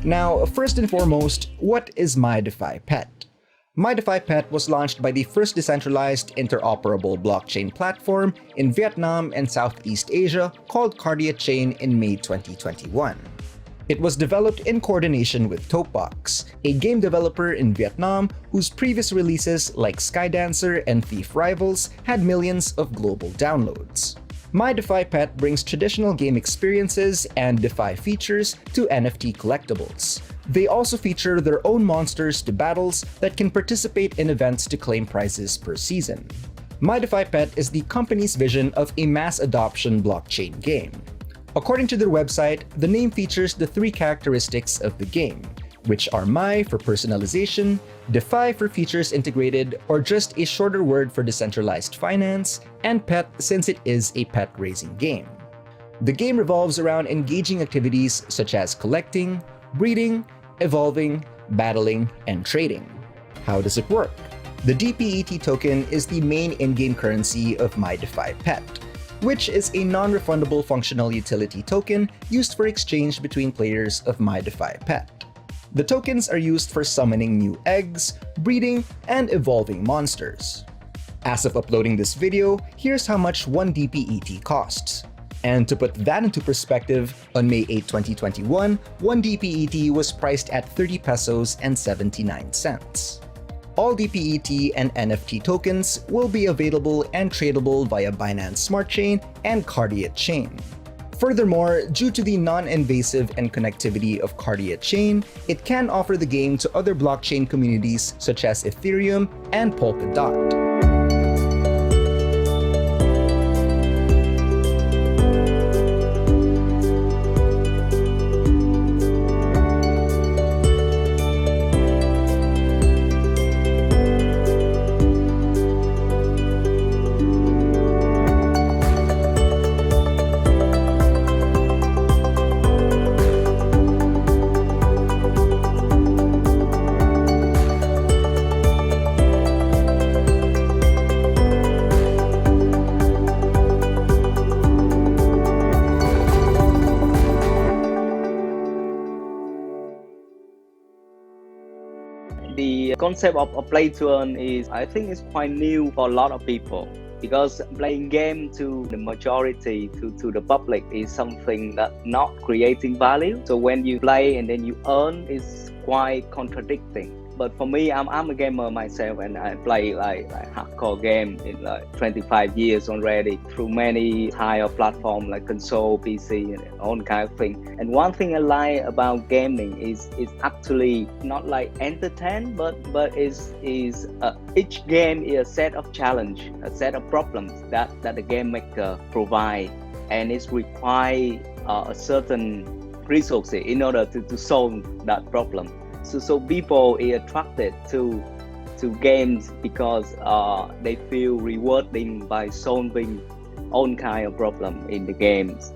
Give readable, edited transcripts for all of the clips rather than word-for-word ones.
Now, first and foremost, what is My DeFi Pet? My DeFi Pet was launched by the first decentralized interoperable blockchain platform in Vietnam and Southeast Asia called KardiaChain in May 2021. It was developed in coordination with Topebox, a game developer in Vietnam whose previous releases like Skydancer and Thief Rivals had millions of global downloads. My DeFi Pet brings traditional game experiences and DeFi features to NFT collectibles. They also feature their own monsters to battles that can participate in events to claim prizes per season. My DeFi Pet is the company's vision of a mass adoption blockchain game. According to their website, the name features the three characteristics of the game, which are My for personalization, DeFi for features integrated, or just a shorter word for decentralized finance, and Pet since it is a pet-raising game. The game revolves around engaging activities such as collecting, breeding, evolving, battling, and trading. How does it work? The DPET token is the main in-game currency of My DeFi Pet, which is a non-refundable functional utility token used for exchange between players of My DeFi Pet. The tokens are used for summoning new eggs, breeding, and evolving monsters. As of uploading this video, here's how much 1 DPET costs. And to put that into perspective, on May 8, 2021, 1 DPET was priced at 30 pesos and 79 cents. All DPET and NFT tokens will be available and tradable via Binance Smart Chain and KardiaChain. Furthermore, due to the non-invasive and connectivity of KardiaChain, it can offer the game to other blockchain communities such as Ethereum and Polkadot. The concept of a play to earn is, I think, it's quite new for a lot of people, because playing game to the majority, to the public, is something that not creating value. So when you play and then you earn, is quite contradicting. But for me, I'm a gamer myself, and I play like hardcore game in like 25 years already through many higher platforms like console, PC, and all kind of thing. And one thing I like about gaming is it's actually not like entertain, but each game is a set of challenge, a set of problems that the game maker provide, and it's require a certain resources in order to solve that problem. So people are attracted to games because they feel rewarding by solving all kind of problem in the games.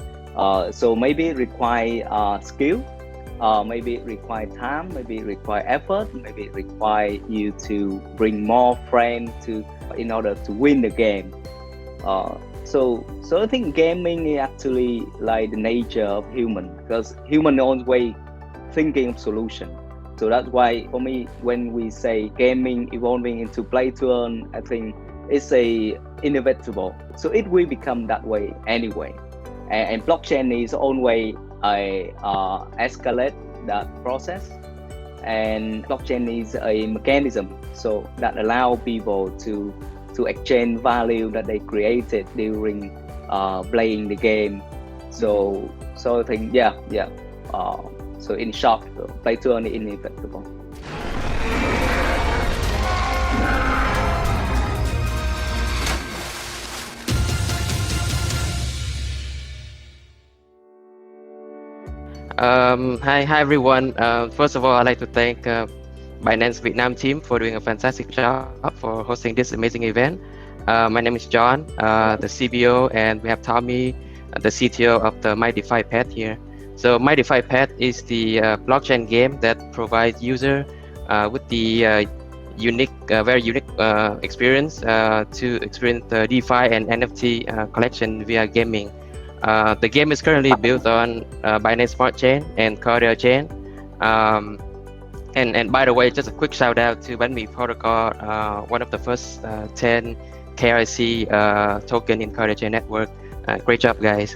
So maybe it require skill, maybe it require time, maybe it require effort, maybe it require you to bring more friends in order to win the game. So I think gaming is actually like the nature of human, because human always thinking of solution. So that's why for me, when we say gaming evolving into play to earn, I think it's inevitable. So it will become that way anyway. And blockchain is own way escalate that process. And blockchain is a mechanism so that allow people to exchange value that they created during playing the game. So I think so in short, play to earn is inevitable. Hi everyone. First of all, I'd like to thank Binance Vietnam team for doing a fantastic job for hosting this amazing event. My name is John, the CBO, and we have Tommy, the CTO of the My DeFi Pet here. So My DeFi Pet is the blockchain game that provides user with the very unique experience to experience the DeFi and NFT collection via gaming. The game is currently built on Binance Smart Chain and KardiaChain. And by the way, just a quick shout out to Banmi Protocol, one of the first 10 KYC token in KardiaChain network. Great job, guys.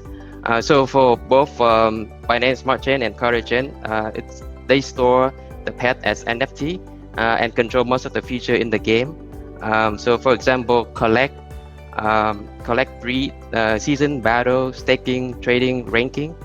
So for both Binance Smart Chain and KardiaChain, they store the pet as NFT and control most of the feature in the game. So for example, collect, breed, season, battle, staking, trading, ranking.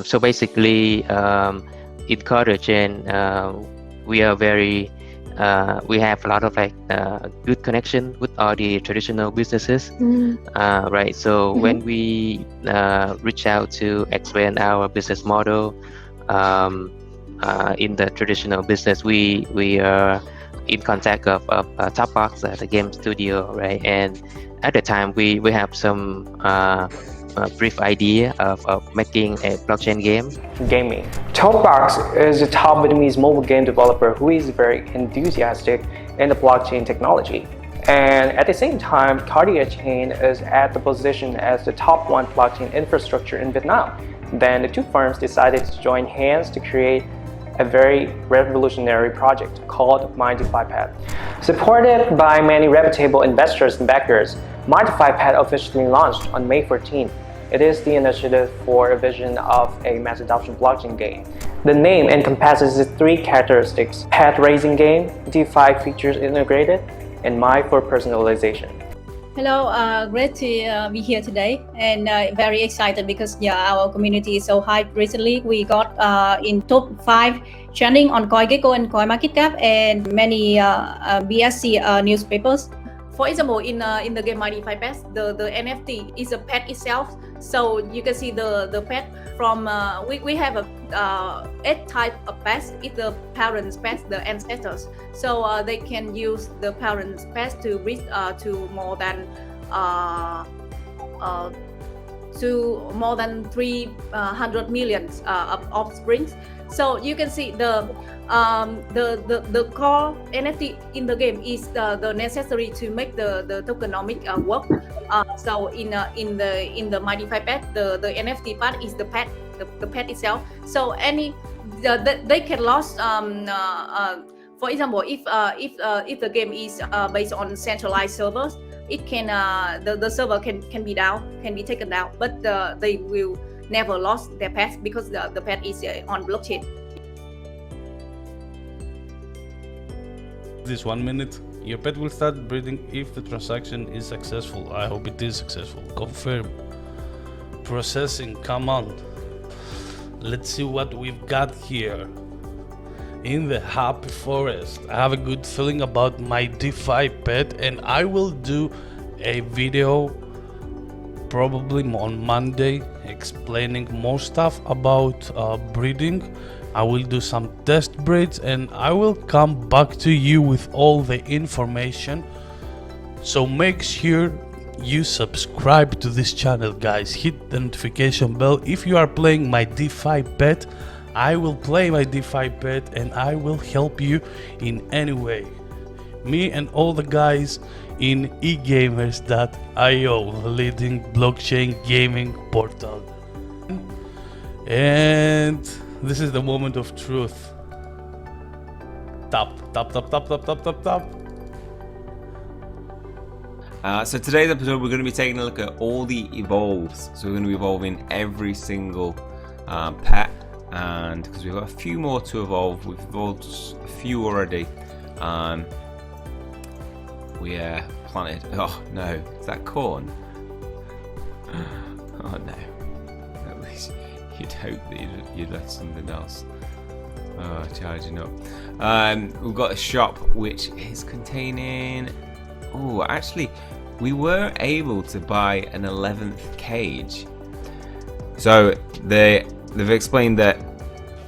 So basically, in KardiaChain, we are very we have a lot of good connection with all the traditional businesses, right? So when we reach out to explain our business model in the traditional business, we are in contact of Topebox, the game studio, right? And at the time, we have some brief idea of making a blockchain game. Gaming. Topebox is a top Vietnamese mobile game developer who is very enthusiastic in the blockchain technology. And at the same time, KardiaChain is at the position as the top one blockchain infrastructure in Vietnam. Then the two firms decided to join hands to create a very revolutionary project called My DeFi Pet. Supported by many reputable investors and backers, My DeFi Pet officially launched on May 14th. It is the initiative for a vision of a mass adoption blockchain game. The name encompasses three characteristics: pet raising game, DeFi features integrated, and My for personalization. Hello, great to be here today, and very excited because our community is so hyped. Recently, we got in top 5 trending on CoinGecko and CoinMarketCap and many BSC newspapers. For example, in the game My DeFi Pet, the NFT is a pet itself. So you can see the pet from we have a 8 type of pets. It's the parents' pets, the ancestors. So they can use the parents' pets to reach to more than 300 million of offsprings. So you can see the core NFT in the game is the necessary to make the tokenomic work. So in the My DeFi Pet, the NFT part is the pet, the pet itself. So they can launch For example, if the game is based on centralized servers, it can the server can be down, can be taken down, but they will never lost their pet because the pet is on blockchain. This 1 minute, your pet will start breeding if the transaction is successful. I hope it is successful. Confirm. Processing, come on. Let's see what we've got here. In the happy forest, I have a good feeling about my DeFi pet, and I will do a video probably on Monday explaining more stuff about breeding. I will do some test breeds and I will come back to you with all the information. So make sure you subscribe to this channel, guys. Hit the notification bell. If you are playing my DeFi pet, I will play my DeFi pet and I will help you in any way. Me and all the guys in egamers.io, leading blockchain gaming portal. And this is the moment of truth. Tap, tap, tap, tap, tap, tap, tap, tap. So today's episode, we're going to be taking a look at all the evolves. So we're going to be evolving every single pet, and because we've got a few more to evolve, we've evolved a few already. We planted. Oh no, is that corn? Oh no. At least you'd hope that you'd left something else. Oh, charging up. We've got a shop which is containing. Oh, actually, we were able to buy an 11th cage. So they've explained that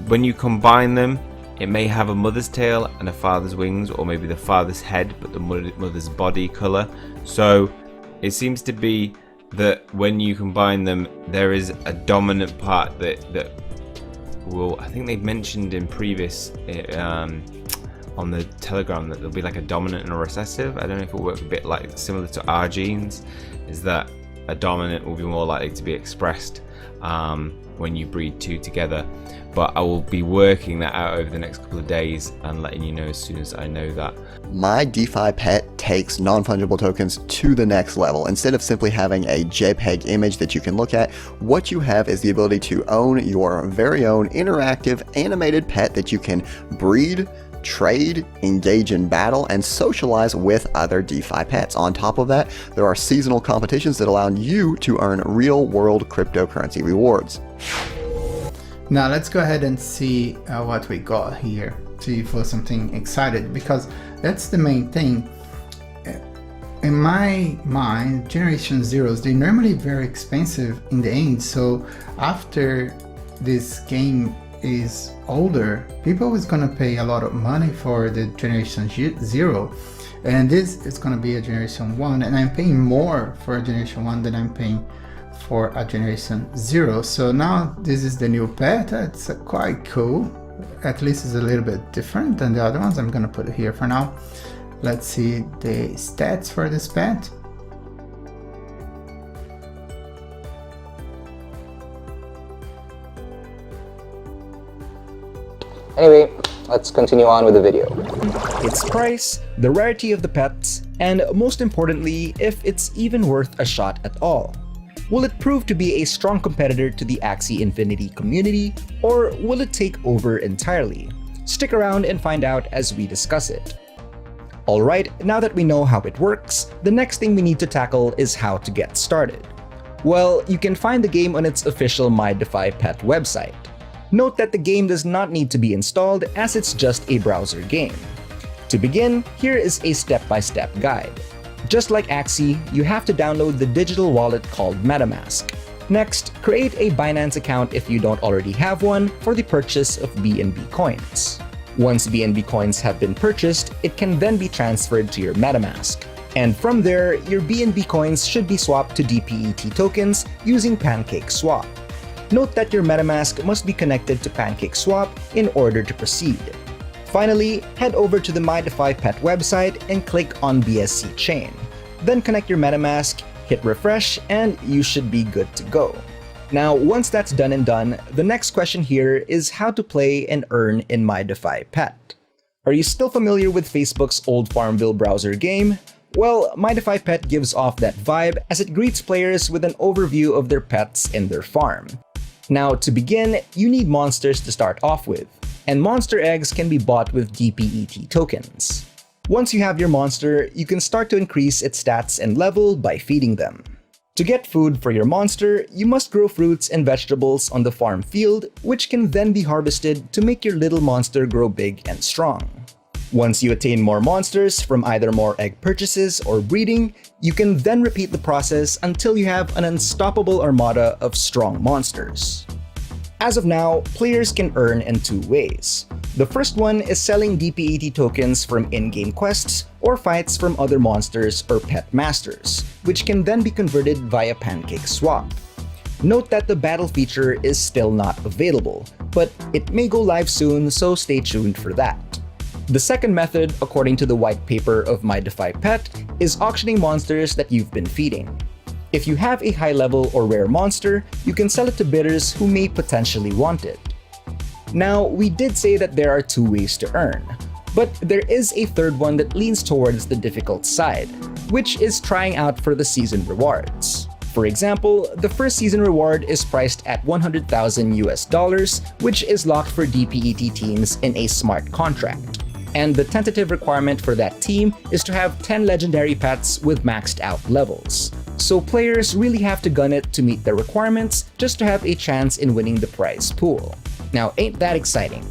when you combine them, it may have a mother's tail and a father's wings, or maybe the father's head but the mother's body color. So it seems to be that when you combine them, there is a dominant part that will, I think they've mentioned in previous on the Telegram, that there'll be like a dominant and a recessive. I don't know if it'll work a bit like similar to our genes, is that a dominant will be more likely to be expressed when you breed two together. But I will be working that out over the next couple of days and letting you know as soon as I know that. My DeFi Pet takes non-fungible tokens to the next level. Instead of simply having a JPEG image that you can look at, what you have is the ability to own your very own interactive animated pet that you can breed, trade, engage in battle, and socialize with other DeFi pets. On top of that, there are seasonal competitions that allow you to earn real-world cryptocurrency rewards. Now let's go ahead and see what we got here. See for something excited, because that's the main thing. In my mind, Generation Zeros, they're normally very expensive in the end. So after this game is older, people is gonna pay a lot of money for the Generation Zero, and this is gonna be a Generation 1, and I'm paying more for a Generation 1 than I'm paying for a Generation Zero. So now this is the new pet. It's quite cool. At least it's a little bit different than the other ones. I'm gonna put it here for now. Let's see the stats for this pet. Anyway, let's continue on with the video. Its price, the rarity of the pets, and most importantly, if it's even worth a shot at all. Will it prove to be a strong competitor to the Axie Infinity community, or will it take over entirely? Stick around and find out as we discuss it. Alright, now that we know how it works, the next thing we need to tackle is how to get started. Well, you can find the game on its official My DeFi Pet website. Note that the game does not need to be installed, as it's just a browser game. To begin, here is a step-by-step guide. Just like Axie, you have to download the digital wallet called MetaMask. Next, create a Binance account if you don't already have one for the purchase of BNB coins. Once BNB coins have been purchased, it can then be transferred to your MetaMask. And from there, your BNB coins should be swapped to DPET tokens using PancakeSwap. Note that your MetaMask must be connected to PancakeSwap in order to proceed. Finally, head over to the My DeFi Pet website and click on BSC Chain. Then connect your MetaMask, hit refresh, and you should be good to go. Now, once that's done and done, the next question here is how to play and earn in My DeFi Pet. Are you still familiar with Facebook's old Farmville browser game? Well, My DeFi Pet gives off that vibe as it greets players with an overview of their pets in their farm. Now, to begin, you need monsters to start off with, and monster eggs can be bought with DPET tokens. Once you have your monster, you can start to increase its stats and level by feeding them. To get food for your monster, you must grow fruits and vegetables on the farm field, which can then be harvested to make your little monster grow big and strong. Once you attain more monsters from either more egg purchases or breeding, you can then repeat the process until you have an unstoppable armada of strong monsters. As of now, players can earn in two ways. The first one is selling DPET tokens from in-game quests or fights from other monsters or pet masters, which can then be converted via Pancake Swap. Note that the battle feature is still not available, but it may go live soon, so stay tuned for that. The second method, according to the white paper of My DeFi Pet, is auctioning monsters that you've been feeding. If you have a high-level or rare monster, you can sell it to bidders who may potentially want it. Now, we did say that there are two ways to earn, but there is a third one that leans towards the difficult side, which is trying out for the season rewards. For example, the first season reward is priced at $100,000, which is locked for DPET teams in a smart contract. And the tentative requirement for that team is to have 10 legendary pets with maxed out levels. So players really have to gun it to meet their requirements just to have a chance in winning the prize pool. Now, ain't that exciting?